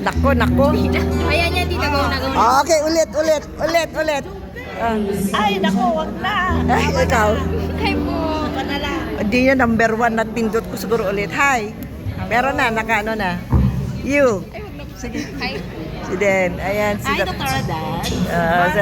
Nako, nako. Ayan yan, tita. Go na, go na. Okay, ulit. Ay, naku, wag na. Ikaw. Hi po. Panala. Hindi yun, number 1 na pindot ko siguro ulit. Hi. Meron na, nakaano na. You. Sige. Hi. Si Den. Ayan. Si Hi, Dr. Adan. So,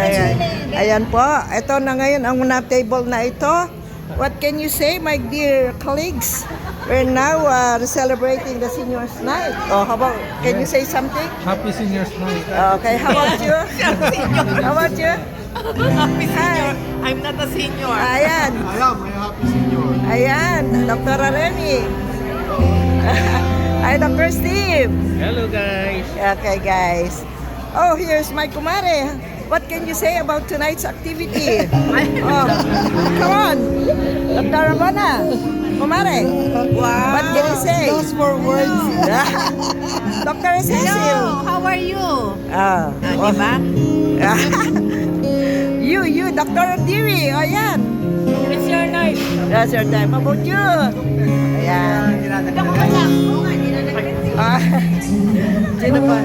ayan po. Ito na ngayon ang una table na ito. What can you say, my dear colleagues? We're now celebrating the seniors night. Oh, how about, can you say something? Happy Seniors Night. Okay, how about you? How about you? Happy senior. I'm not a senior. Ayan. I am a happy senior. Ayan, Dr. Remy. Hi, Dr. Steve. Hello guys. Okay, guys. Oh, here's my kumare. What can you say about tonight's activity? Oh, come on. Dr. Rabana. Kumare. Wow. What can you say? Those 4 words. Dr. Cecil. Hello, how are you? Ah, Diba? you, Dr. Diri. Oh, yan. It's your night. That's your time. How about you? Ayan. Ako ka lang. Oo nga, hindi na nag-receive. Ah, sino pa?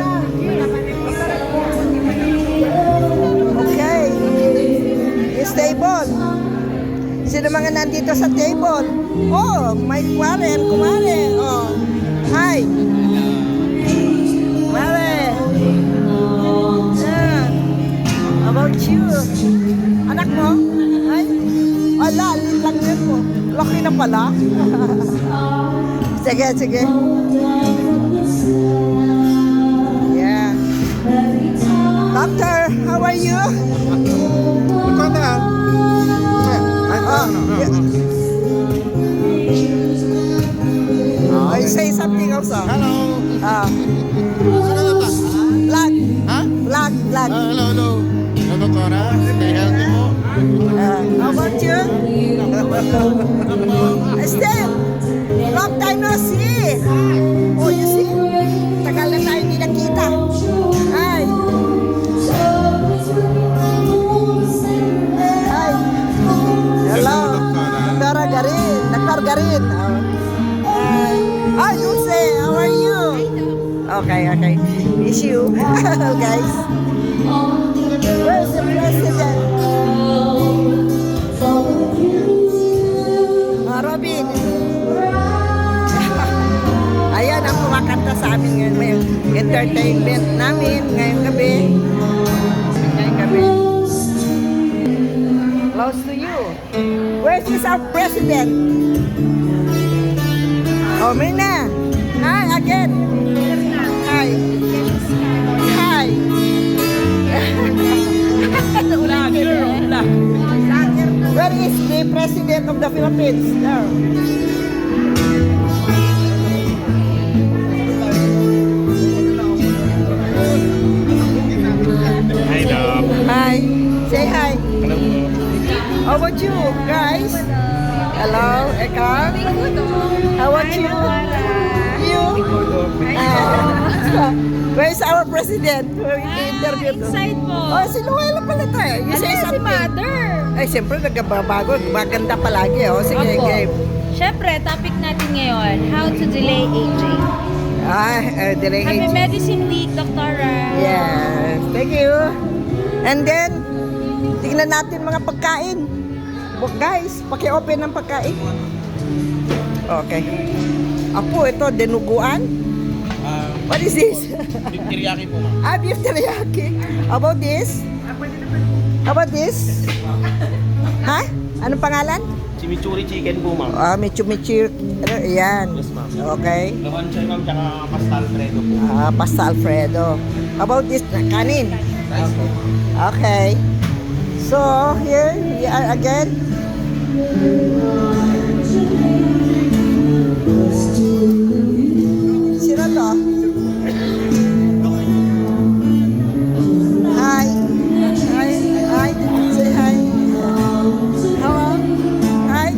Okay. This table. Sino mga nandito sa table? Oh, may kumare. Oh. Hi. Kumare. Yeah. How about you? Anak mo? Ay. Ala, alin lang yun mo. Laki na pala. Sige. Yeah. Doctor, how are you? Oh, you say something also. Hello. Vlog. Huh? Vlog. Hello. Doktora, stay healthy mo. How about you? Steve, long time no see. Oh, you see? Tagal na tayo hindi nakita. Hi. Hi. Hello. Dr. Garin. Hi, Dulce. How are you? Okay. Miss you. Guys. Where's the president? Robin. Ayan ang kumakanta sa amin ngayon. May entertainment namin ngayong gabi. Close to you. Where is our president? Oh, Mina. Hi again. Hi. Where is the president of the Philippines? There. Hi, Doc. Hi. Say hi. How about you guys? Hello, Eka. How about you? You? Where's our president? Interview to. Inside po. Oh, si Luella pala to eh. You say Si something. mother. Ay, siyempre nagbabago. Maganda palagi. Oh. Sige, Opo. game. Siyempre, topic natin ngayon, how to delay aging. Delay Happy age. Medicine Week, Doktora. Yes. Thank you. And then, tingnan natin mga pagkain. Guys, paki-open ng pagkain. Okay. Apo, ito, dinuguan. What is this? Beef teriyaki po, ma'am. Beef teriyaki. How about this? How about this? Ha? Anong pangalan? Chimichurri chicken po, ma'am. Michi. Ayan. Yes, ma'am. Okay. Lawan siya, ma'am, tsaka pasta alfredo po. Pasta Alfredo. How about this? Kanin. Rice po. Okay. So, here we are again. Sino to? Hi. Say hi. Hello. Hi.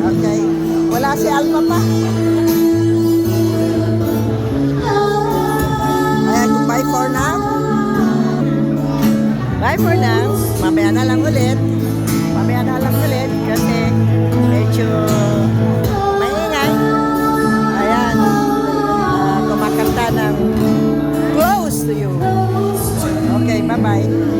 Okay. Wala si Alma pa. Ayan, goodbye for now. Bye for now. Mamaya na lang ulit kasi Bye-bye.